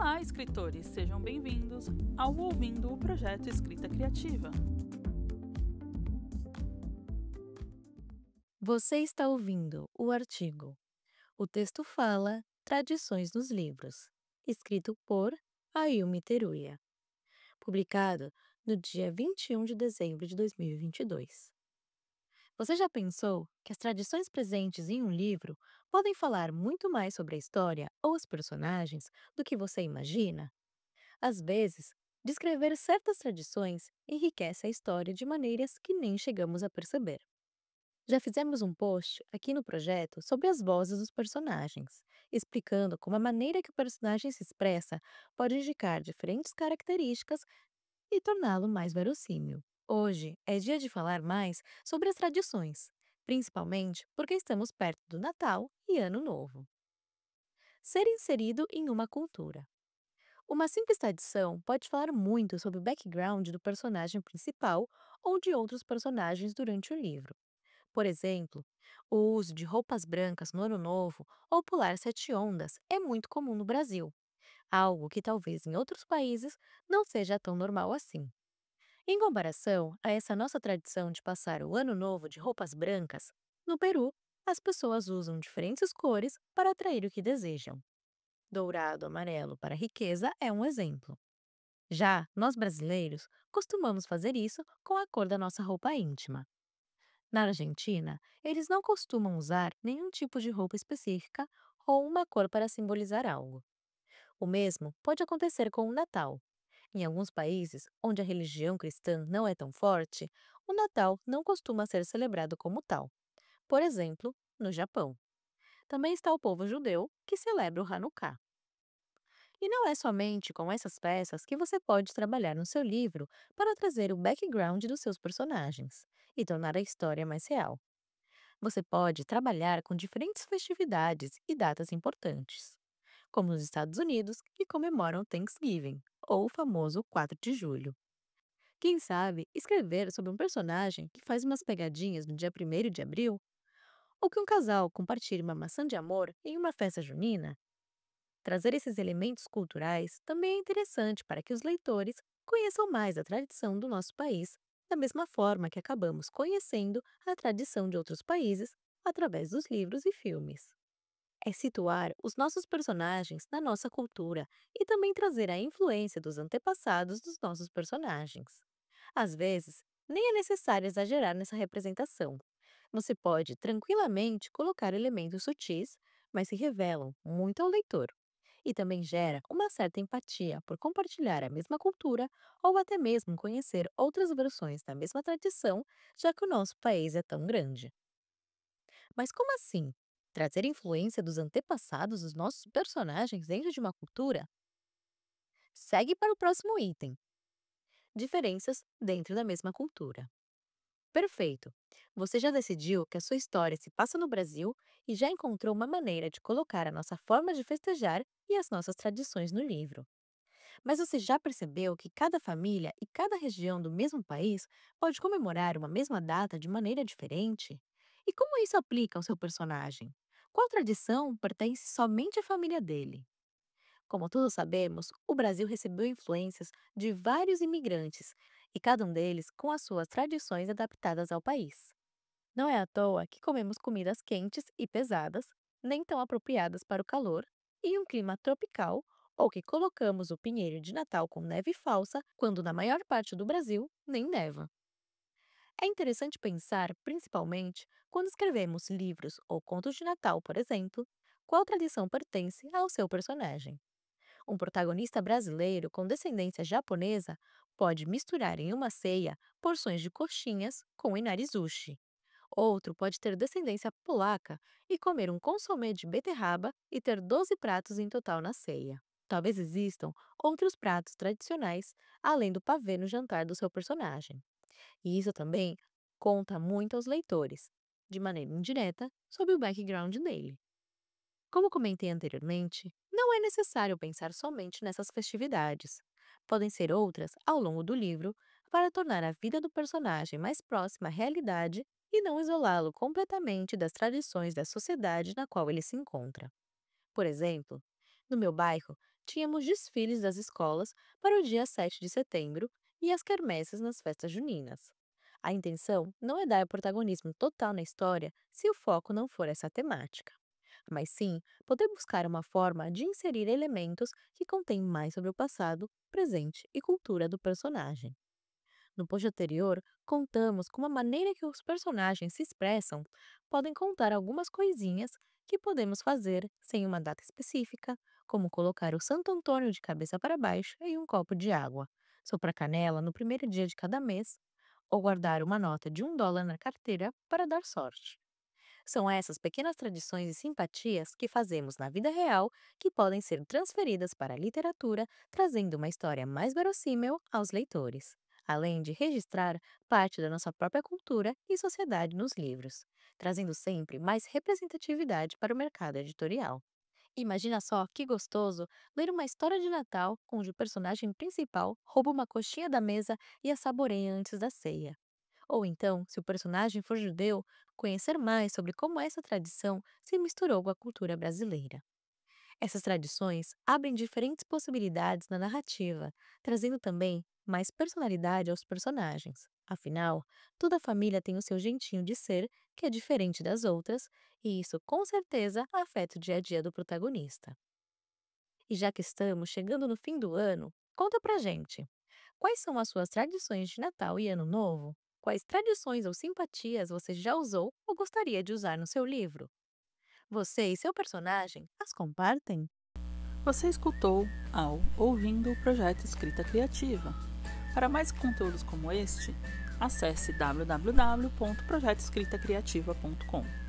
Olá, escritores! Sejam bem-vindos ao Ouvindo o Projeto Escrita Criativa. Você está ouvindo o artigo O Texto Fala Tradições nos Livros, escrito por Ayumi Teruya, publicado no dia 21 de dezembro de 2022. Você já pensou que as tradições presentes em um livro podem falar muito mais sobre a história ou os personagens do que você imagina? Às vezes, descrever certas tradições enriquece a história de maneiras que nem chegamos a perceber. Já fizemos um post aqui no projeto sobre as vozes dos personagens, explicando como a maneira que o personagem se expressa pode indicar diferentes características e torná-lo mais verossímil. Hoje é dia de falar mais sobre as tradições, principalmente porque estamos perto do Natal e Ano Novo. Ser inserido em uma cultura. Uma simples tradição pode falar muito sobre o background do personagem principal ou de outros personagens durante o livro. Por exemplo, o uso de roupas brancas no Ano Novo ou pular sete ondas é muito comum no Brasil, algo que talvez em outros países não seja tão normal assim. Em comparação a essa nossa tradição de passar o Ano Novo de roupas brancas, no Peru, as pessoas usam diferentes cores para atrair o que desejam. Dourado, amarelo para riqueza é um exemplo. Já nós brasileiros costumamos fazer isso com a cor da nossa roupa íntima. Na Argentina, eles não costumam usar nenhum tipo de roupa específica ou uma cor para simbolizar algo. O mesmo pode acontecer com o Natal. Em alguns países onde a religião cristã não é tão forte, o Natal não costuma ser celebrado como tal. Por exemplo, no Japão. Também está o povo judeu, que celebra o Hanukkah. E não é somente com essas peças que você pode trabalhar no seu livro para trazer o background dos seus personagens e tornar a história mais real. Você pode trabalhar com diferentes festividades e datas importantes, como nos Estados Unidos, que comemoram Thanksgiving, ou o famoso 4 de julho. Quem sabe escrever sobre um personagem que faz umas pegadinhas no dia 1º de abril, ou que um casal compartilhe uma maçã de amor em uma festa junina? Trazer esses elementos culturais também é interessante para que os leitores conheçam mais a tradição do nosso país, da mesma forma que acabamos conhecendo a tradição de outros países através dos livros e filmes. É situar os nossos personagens na nossa cultura e também trazer a influência dos antepassados dos nossos personagens. Às vezes, nem é necessário exagerar nessa representação. Você pode tranquilamente colocar elementos sutis, mas que revelam muito ao leitor. E também gera uma certa empatia por compartilhar a mesma cultura ou até mesmo conhecer outras versões da mesma tradição, já que o nosso país é tão grande. Mas como assim? Trazer influência dos antepassados dos nossos personagens dentro de uma cultura? Segue para o próximo item: diferenças dentro da mesma cultura. Perfeito! Você já decidiu que a sua história se passa no Brasil e já encontrou uma maneira de colocar a nossa forma de festejar e as nossas tradições no livro. Mas você já percebeu que cada família e cada região do mesmo país pode comemorar uma mesma data de maneira diferente? E como isso aplica ao seu personagem? Qual tradição pertence somente à família dele? Como todos sabemos, o Brasil recebeu influências de vários imigrantes, e cada um deles com as suas tradições adaptadas ao país. Não é à toa que comemos comidas quentes e pesadas, nem tão apropriadas para o calor, e um clima tropical, ou que colocamos o pinheiro de Natal com neve falsa, quando na maior parte do Brasil nem neva. É interessante pensar, principalmente, quando escrevemos livros ou contos de Natal, por exemplo, qual tradição pertence ao seu personagem. Um protagonista brasileiro com descendência japonesa pode misturar em uma ceia porções de coxinhas com inarizushi. Outro pode ter descendência polaca e comer um consomé de beterraba e ter 12 pratos em total na ceia. Talvez existam outros pratos tradicionais, além do pavê no jantar do seu personagem. E isso também conta muito aos leitores, de maneira indireta, sobre o background dele. Como comentei anteriormente, não é necessário pensar somente nessas festividades. Podem ser outras ao longo do livro para tornar a vida do personagem mais próxima à realidade e não isolá-lo completamente das tradições da sociedade na qual ele se encontra. Por exemplo, no meu bairro, tínhamos desfiles das escolas para o dia 7 de setembro e as quermesses nas festas juninas. A intenção não é dar protagonismo total na história se o foco não for essa temática, mas sim poder buscar uma forma de inserir elementos que contêm mais sobre o passado, presente e cultura do personagem. No post anterior, contamos como a maneira que os personagens se expressam podem contar algumas coisinhas que podemos fazer sem uma data específica, como colocar o Santo Antônio de cabeça para baixo em um copo de água, soprar canela no primeiro dia de cada mês, ou guardar uma nota de $1 na carteira para dar sorte. São essas pequenas tradições e simpatias que fazemos na vida real que podem ser transferidas para a literatura, trazendo uma história mais verossímil aos leitores, além de registrar parte da nossa própria cultura e sociedade nos livros, trazendo sempre mais representatividade para o mercado editorial. Imagina só que gostoso ler uma história de Natal onde o personagem principal rouba uma coxinha da mesa e a saboreia antes da ceia. Ou então, se o personagem for judeu, conhecer mais sobre como essa tradição se misturou com a cultura brasileira. Essas tradições abrem diferentes possibilidades na narrativa, trazendo também mais personalidade aos personagens. Afinal, toda família tem o seu jeitinho de ser, que é diferente das outras, e isso com certeza afeta o dia a dia do protagonista. E já que estamos chegando no fim do ano, conta pra gente. Quais são as suas tradições de Natal e Ano Novo? Quais tradições ou simpatias você já usou ou gostaria de usar no seu livro? Você e seu personagem as compartem? Você escutou ao Ouvindo o Projeto Escrita Criativa. Para mais conteúdos como este, acesse www.projetoescritacriativa.com.